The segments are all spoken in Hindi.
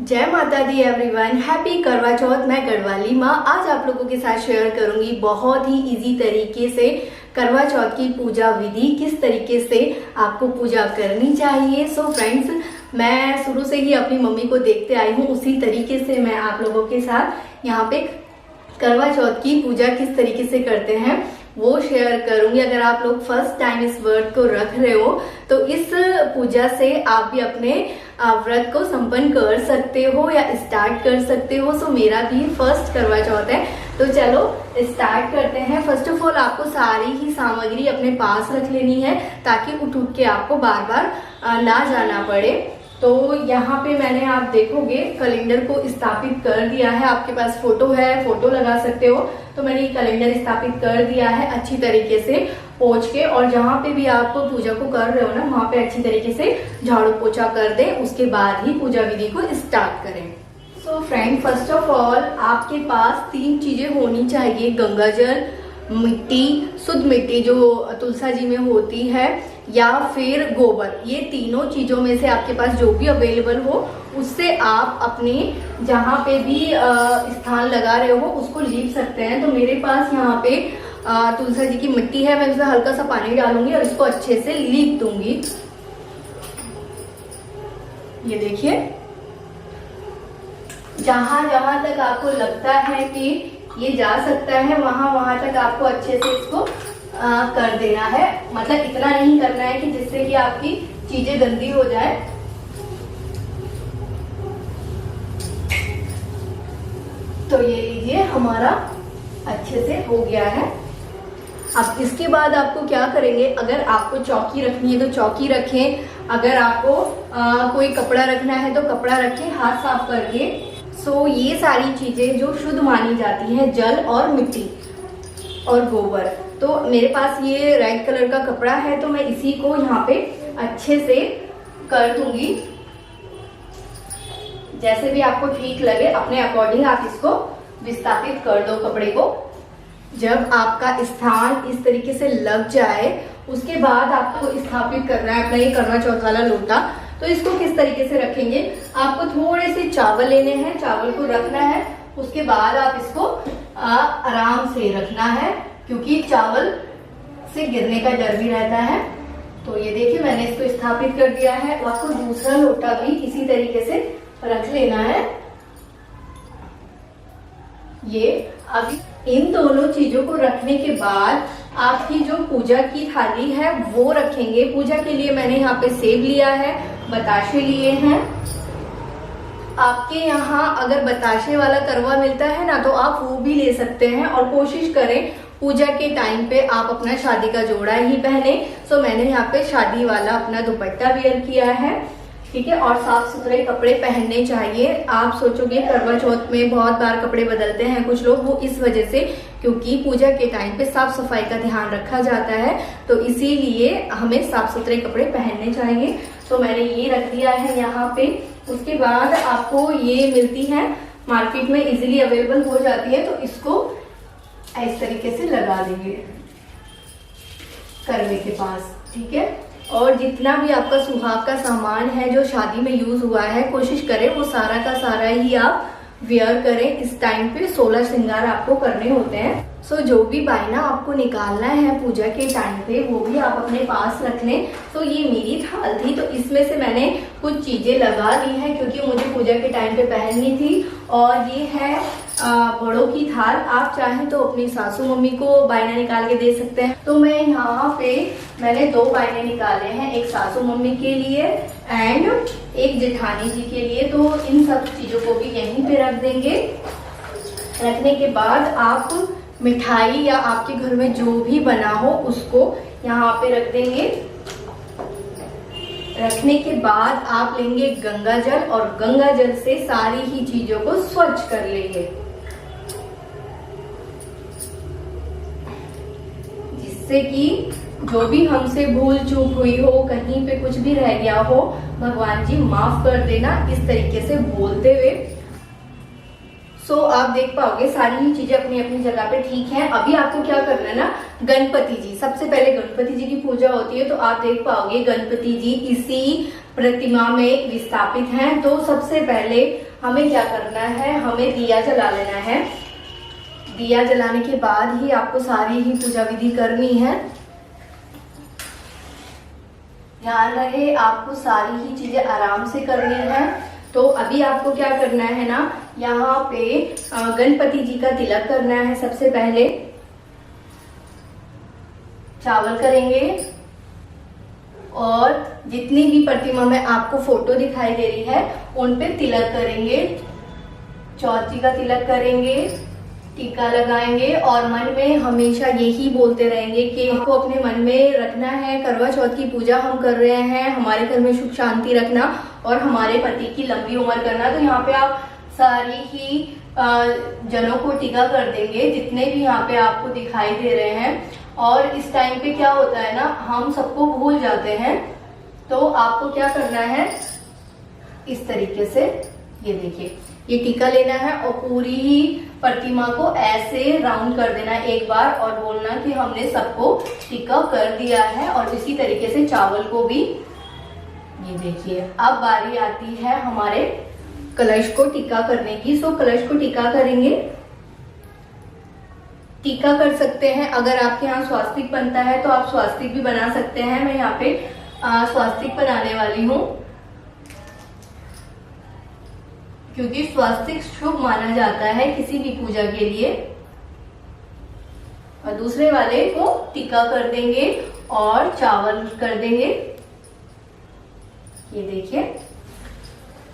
जय माता दी एवरीवन, हैप्पी करवा चौथ। मैं गढ़वाली माँ आज आप लोगों के साथ शेयर करूंगी बहुत ही इजी तरीके से करवा चौथ की पूजा विधि, किस तरीके से आपको पूजा करनी चाहिए। सो फ्रेंड्स, मैं शुरू से ही अपनी मम्मी को देखते आई हूँ, उसी तरीके से मैं आप लोगों के साथ यहाँ पे करवा चौथ की पूजा किस तरीके से करते हैं वो शेयर करूंगी। अगर आप लोग फर्स्ट टाइम इस व्रत को रख रहे हो तो इस पूजा से आप भी अपने व्रत को संपन्न कर सकते हो या स्टार्ट कर सकते हो। सो मेरा भी फर्स्ट करवा चौथ है, तो चलो स्टार्ट करते हैं। फर्स्ट ऑफ ऑल आपको सारी ही सामग्री अपने पास रख लेनी है ताकि उठ उठ के आपको बार बार ना जाना पड़े। तो यहाँ पे मैंने, आप देखोगे, कैलेंडर को स्थापित कर दिया है। आपके पास फोटो है, फोटो लगा सकते हो। तो मैंने ये कैलेंडर स्थापित कर दिया है अच्छी तरीके से पोंछ के, और जहाँ पे भी आप पूजा को कर रहे हो ना, वहाँ पे अच्छी तरीके से झाड़ू पोछा कर दें। उसके बाद ही पूजा विधि को स्टार्ट करें। So friend, first of all आपके पास 3 चीजें होनी चाहिए: गंगा जल, मिट्टी, शुद्ध मिट्टी जो तुलसा जी में होती है, या फिर गोबर। ये तीनों चीजों में से आपके पास जो भी अवेलेबल हो उससे आप अपने जहाँ पे भी स्थान लगा रहे हो उसको लीप सकते हैं। तो मेरे पास यहाँ पे तुलसा जी की मिट्टी है, मैं उसमें हल्का सा पानी डालूंगी और इसको अच्छे से लीप दूंगी। ये देखिए, जहां जहां तक आपको लगता है कि ये जा सकता है वहां वहां तक आपको अच्छे से इसको कर देना है। मतलब इतना नहीं करना है कि जिससे कि आपकी चीजें गंदी हो जाए। तो ये लीजिए, हमारा अच्छे से हो गया है। अब इसके बाद आपको क्या करेंगे, अगर आपको चौकी रखनी है तो चौकी रखें, अगर आपको कोई कपड़ा रखना है तो कपड़ा रखें हाथ साफ करके। सो ये सारी चीजें जो शुद्ध मानी जाती हैं, जल और मिट्टी और गोबर। तो मेरे पास ये रेड कलर का कपड़ा है, तो मैं इसी को यहाँ पे अच्छे से कर दूंगी। जैसे भी आपको ठीक लगे अपने अकॉर्डिंग आप इसको विस्थापित कर दो कपड़े को। जब आपका स्थान इस तरीके से लग जाए उसके बाद आपको स्थापित करना है अपना ये करवा चौथ वाला लोटा। तो इसको किस तरीके से रखेंगे, आपको थोड़े से चावल लेने हैं, चावल को रखना है। उसके बाद आप इसको आराम से रखना है क्योंकि चावल से गिरने का डर भी रहता है। तो ये देखिए, मैंने इसको स्थापित कर दिया है। आपको दूसरा लोटा भी इसी तरीके से रख लेना है। ये अभी इन दोनों चीजों को रखने के बाद आपकी जो पूजा की थाली है वो रखेंगे। पूजा के लिए मैंने यहाँ पे सेब लिया है, बताशे लिए हैं। आपके यहाँ अगर बताशे वाला करवा मिलता है ना तो आप वो भी ले सकते हैं, और कोशिश करें पूजा के टाइम पे आप अपना शादी का जोड़ा ही पहने। सो मैंने यहाँ पे शादी वाला अपना दुपट्टा वेयर किया है, ठीक है। और साफ सुथरे कपड़े पहनने चाहिए। आप सोचोगे करवा चौथ में बहुत बार कपड़े बदलते हैं कुछ लोग, वो इस वजह से क्योंकि पूजा के टाइम पे साफ सफाई का ध्यान रखा जाता है, तो इसीलिए हमें साफ सुथरे कपड़े पहनने चाहिए। तो मैंने ये रख दिया है यहाँ पे। उसके बाद आपको ये मिलती है मार्केट में, इजीली अवेलेबल हो जाती है। तो इसको इस तरीके से लगा देंगे करवे के पास, ठीक है। और जितना भी आपका सुहाग का सामान है जो शादी में यूज हुआ है, कोशिश करें वो सारा का सारा ही आप वेयर करें। इस टाइम पे 16 श्रृंगार आपको करने होते हैं। सो जो भी बायना आपको निकालना है पूजा के टाइम पे वो भी आप अपने पास रख लें। तो ये मेरी थाल थी, तो इसमें से मैंने कुछ चीजें लगा ली हैं क्योंकि मुझे पूजा के टाइम पे पहननी थी। और ये है बड़ों की थाल। आप चाहें तो अपनी सासू मम्मी को बायना निकाल के दे सकते हैं। तो मैं यहाँ पे मैंने 2 बायने निकाले हैं, एक सासू मम्मी के लिए एंड एक जेठानी जी के लिए। तो इन सब चीजों को भी यहीं पे रख देंगे। रखने के बाद आप मिठाई या आपके घर में जो भी बना हो उसको यहाँ पे रख देंगे। रखने के बाद आप लेंगे गंगा जल और गंगा जल से सारी ही चीजों को स्वच्छ कर लेंगे, जिससे कि जो भी हमसे भूल चूक हुई हो, कहीं पे कुछ भी रह गया हो, भगवान जी माफ कर देना, इस तरीके से बोलते हुए। सो आप देख पाओगे सारी ही चीजें अपनी अपनी जगह पे ठीक है। अभी आपको क्या करना है ना, गणपति जी, सबसे पहले गणपति जी की पूजा होती है। तो आप देख पाओगे गणपति जी इसी प्रतिमा में विस्थापित हैं। तो सबसे पहले हमें क्या करना है, हमें दिया जला लेना है। दिया जलाने के बाद ही आपको सारी ही पूजा विधि करनी है। ध्यान रहे आपको सारी ही चीजें आराम से करनी है। तो अभी आपको क्या करना है ना, यहाँ पे गणपति जी का तिलक करना है। सबसे पहले चावल करेंगे और जितनी भी प्रतिमा में आपको फोटो दिखाई दे रही है उन पे तिलक करेंगे। चौथी का तिलक करेंगे, टीका लगाएंगे और मन में हमेशा यही बोलते रहेंगे कि आपको अपने मन में रखना है, करवा चौथ की पूजा हम कर रहे हैं, हमारे घर में सुख शांति रखना और हमारे पति की लंबी उम्र करना। तो यहाँ पे आप सारी ही जनों को टीका कर देंगे जितने भी यहाँ पे आपको दिखाई दे रहे हैं। और इस टाइम पे क्या होता है ना, हम सबको भूल जाते हैं। तो आपको क्या करना है, इस तरीके से ये देखिए, ये टीका लेना है और पूरी ही प्रतिमा को ऐसे राउंड कर देना है एक बार और बोलना कि हमने सबको टीका कर दिया है। और इसी तरीके से चावल को भी, ये देखिए। अब बारी आती है हमारे कलश को टीका करने की। सो कलश को टीका करेंगे। टीका कर सकते हैं, अगर आपके यहाँ स्वास्तिक बनता है तो आप स्वास्तिक भी बना सकते हैं। मैं यहाँ पे स्वास्तिक बनाने वाली हूँ क्योंकि स्वास्तिक शुभ माना जाता है किसी भी पूजा के लिए। और दूसरे वाले को टीका कर देंगे और चावल कर देंगे, ये देखिए।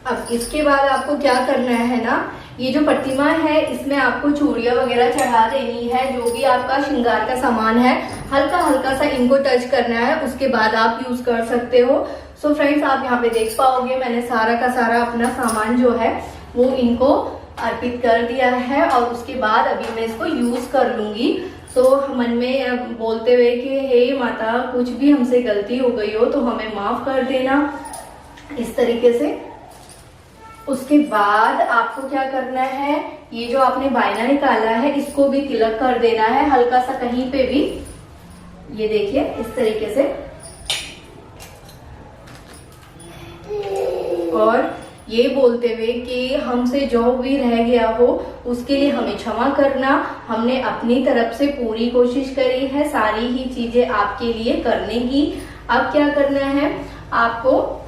अब इसके बाद आपको क्या करना है ना, ये जो प्रतिमा है इसमें आपको चूड़ियां वगैरह चढ़ा देनी है। जो भी आपका श्रृंगार का सामान है हल्का हल्का सा इनको टच करना है, उसके बाद आप यूज कर सकते हो। सो फ्रेंड्स, आप यहाँ पे देख पाओगे मैंने सारा का सारा अपना सामान जो है वो इनको अर्पित कर दिया है और उसके बाद अभी मैं इसको यूज कर लूंगी। सो मन में बोलते हुए कि हे माता, कुछ भी हमसे गलती हो गई हो तो हमें माफ कर देना, इस तरीके से। उसके बाद आपको क्या करना है, ये जो आपने बायना निकाला है इसको भी तिलक कर देना है हल्का सा कहीं पे भी, ये देखिए इस तरीके से। और ये बोलते हुए कि हमसे जो भी रह गया हो उसके लिए हमें क्षमा करना, हमने अपनी तरफ से पूरी कोशिश करी है सारी ही चीजें आपके लिए करने की। अब क्या करना है आपको,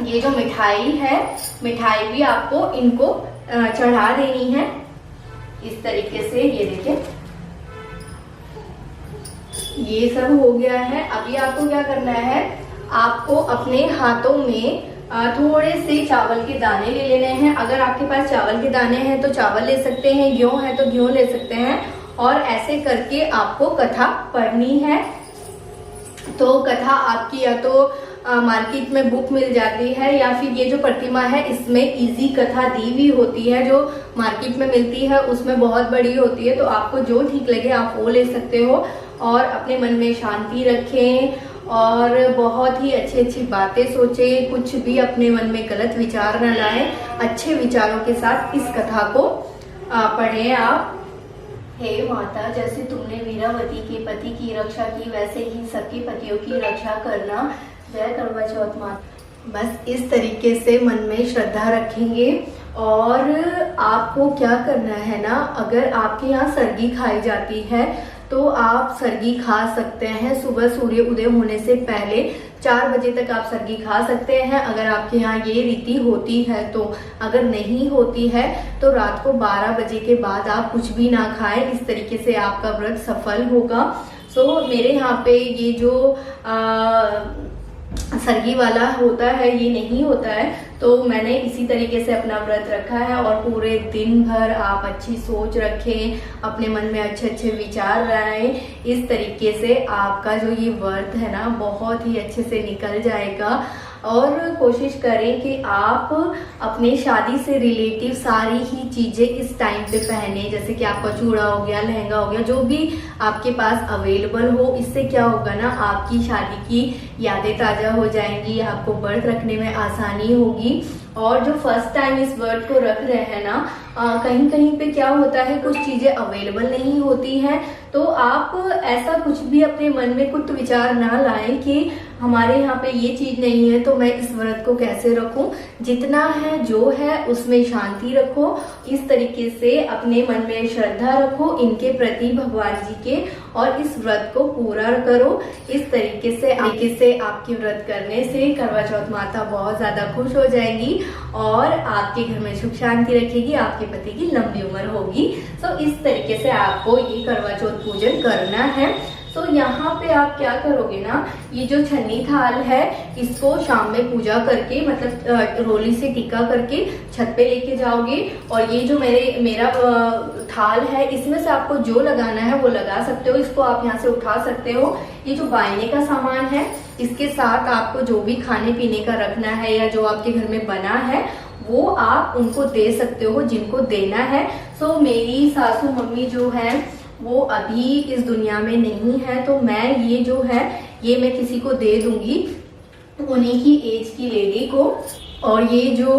ये जो मिठाई है, मिठाई भी आपको इनको चढ़ा देनी है इस तरीके से, ये देखिए। ये सब हो गया है। अभी आपको क्या करना है, आपको अपने हाथों में थोड़े से चावल के दाने ले लेने हैं। अगर आपके पास चावल के दाने हैं तो चावल ले सकते हैं, गेहूं है तो गेहूं ले सकते हैं। और ऐसे करके आपको कथा पढ़नी है। तो कथा आपकी या तो मार्केट में बुक मिल जाती है या फिर ये जो प्रतिमा है इसमें इजी कथा दी हुई होती है, जो मार्केट में मिलती है उसमें बहुत बड़ी होती है। तो आपको जो ठीक लगे आप वो ले सकते हो और अपने मन में शांति रखें और बहुत ही अच्छी अच्छी बातें सोचें, कुछ भी अपने मन में गलत विचार न लाएं, अच्छे विचारों के साथ इस कथा को पढ़ें आप। हे माता, जैसे तुमने वीरावती के पति की रक्षा की वैसे ही सबके पतियों की रक्षा करना। जय करवा चौथ माता। बस इस तरीके से मन में श्रद्धा रखेंगे। और आपको क्या करना है ना, अगर आपके यहाँ सरगी खाई जाती है तो आप सरगी खा सकते हैं सुबह सूर्य उदय होने से पहले 4 बजे तक आप सरगी खा सकते हैं, अगर आपके यहाँ ये रीति होती है तो। अगर नहीं होती है तो रात को 12 बजे के बाद आप कुछ भी ना खाएं, इस तरीके से आपका व्रत सफल होगा। सो मेरे यहाँ पे ये जो सरगी वाला होता है ये नहीं होता है, तो मैंने इसी तरीके से अपना व्रत रखा है। और पूरे दिन भर आप अच्छी सोच रखें, अपने मन में अच्छे अच्छे विचार लाएं, इस तरीके से आपका जो ये व्रत है ना बहुत ही अच्छे से निकल जाएगा। और कोशिश करें कि आप अपने शादी से रिलेटिव सारी ही चीज़ें इस टाइम पे पहने, जैसे कि आपका चूड़ा हो गया, लहंगा हो गया, जो भी आपके पास अवेलेबल हो। इससे क्या होगा ना, आपकी शादी की यादें ताज़ा हो जाएंगी, आपको व्रत रखने में आसानी होगी। और जो फर्स्ट टाइम इस वर्ड को रख रहे हैं ना, कहीं कहीं पे क्या होता है कुछ चीजें अवेलेबल नहीं होती हैं, तो आप ऐसा कुछ भी अपने मन में कुछ विचार ना लाएं कि हमारे यहाँ पे ये चीज नहीं है तो मैं इस व्रत को कैसे रखूं। जितना है जो है उसमें शांति रखो, इस तरीके से अपने मन में श्रद्धा रखो इनके प्रति भगवान जी के, और इस व्रत को पूरा करो। इस तरीके से आपके व्रत करने से करवा चौथ माता बहुत ज्यादा खुश हो जाएंगी और आपके घर में सुख शांति रखेगी, आपके पति की लंबी उम्र होगी। तो इस तरीके से आपको ये करवा चौथ पूजन करना है। तो यहाँ पे आप क्या करोगे ना, ये जो छन्नी थाल है इसको शाम में पूजा करके मतलब रोली से टिक्का करके छत पे लेके जाओगे, और ये जो मेरा थाल है इसमें से आपको जो लगाना है वो लगा सकते हो, इसको आप यहाँ से उठा सकते हो। ये जो बायने का सामान है इसके साथ आपको जो भी खाने पीने का रखना है या जो आपके घर में बना है वो आप उनको दे सकते हो जिनको देना है। सो मेरी सासू मम्मी जो है वो अभी इस दुनिया में नहीं है, तो मैं ये जो है ये मैं किसी को दे दूंगी, उन्हीं की एज की लेडी को। और ये जो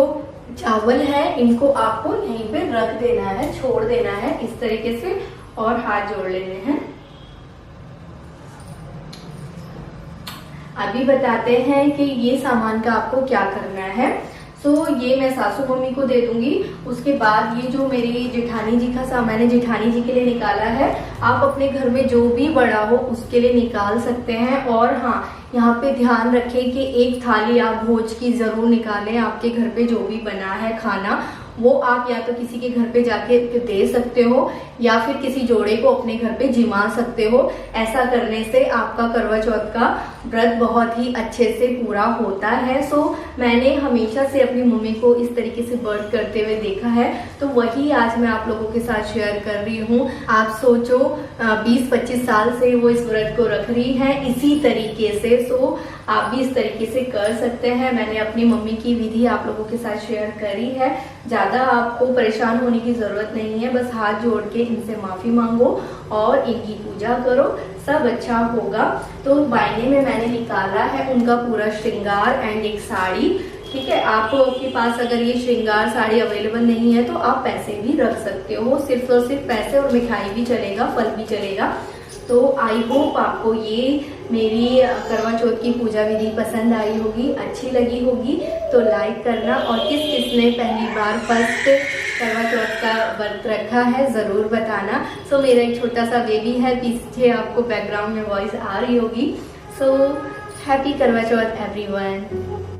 चावल है इनको आपको यहीं पे रख देना है, छोड़ देना है इस तरीके से, और हाथ जोड़ लेने हैं। अभी बताते हैं कि ये सामान का आपको क्या करना है। तो ये मैं सासू मम्मी को दे दूंगी। उसके बाद ये जो मेरी जेठानी जी का सामान मैंने जेठानी जी के लिए निकाला है, आप अपने घर में जो भी बड़ा हो उसके लिए निकाल सकते हैं। और हाँ, यहाँ पे ध्यान रखें कि एक थाली आप भोज की जरूर निकालें। आपके घर पे जो भी बना है खाना वो आप या तो किसी के घर पे जाके दे सकते हो या फिर किसी जोड़े को अपने घर पे जिमा सकते हो। ऐसा करने से आपका करवा चौथ का व्रत बहुत ही अच्छे से पूरा होता है। सो मैंने हमेशा से अपनी मम्मी को इस तरीके से व्रत करते हुए देखा है, तो वही आज मैं आप लोगों के साथ शेयर कर रही हूँ। आप सोचो 20-25 साल से वो इस व्रत को रख रही है इसी तरीके से। सो आप भी इस तरीके से कर सकते हैं। मैंने अपनी मम्मी की विधि आप लोगों के साथ शेयर करी है। ज्यादा आपको परेशान होने की जरूरत नहीं है, बस हाथ जोड़ के इनसे माफी मांगो और इनकी पूजा करो, सब अच्छा होगा। तो बायने में मैंने निकाला है उनका पूरा श्रृंगार एंड एक साड़ी। ठीक है, आपके पास अगर ये श्रृंगार साड़ी अवेलेबल नहीं है तो आप पैसे भी रख सकते हो, सिर्फ और सिर्फ पैसे, और मिठाई भी चलेगा, फल भी चलेगा। तो आई होप आपको ये मेरी करवा चौथ की पूजा विधि पसंद आई होगी, अच्छी लगी होगी। तो लाइक करना, और किस किसने पहली बार फर्स्ट करवा चौथ का व्रत रखा है जरूर बताना। सो मेरा एक छोटा सा बेबी है, पीछे आपको बैकग्राउंड में वॉइस आ रही होगी। सो हैप्पी करवा चौथ एवरीवन।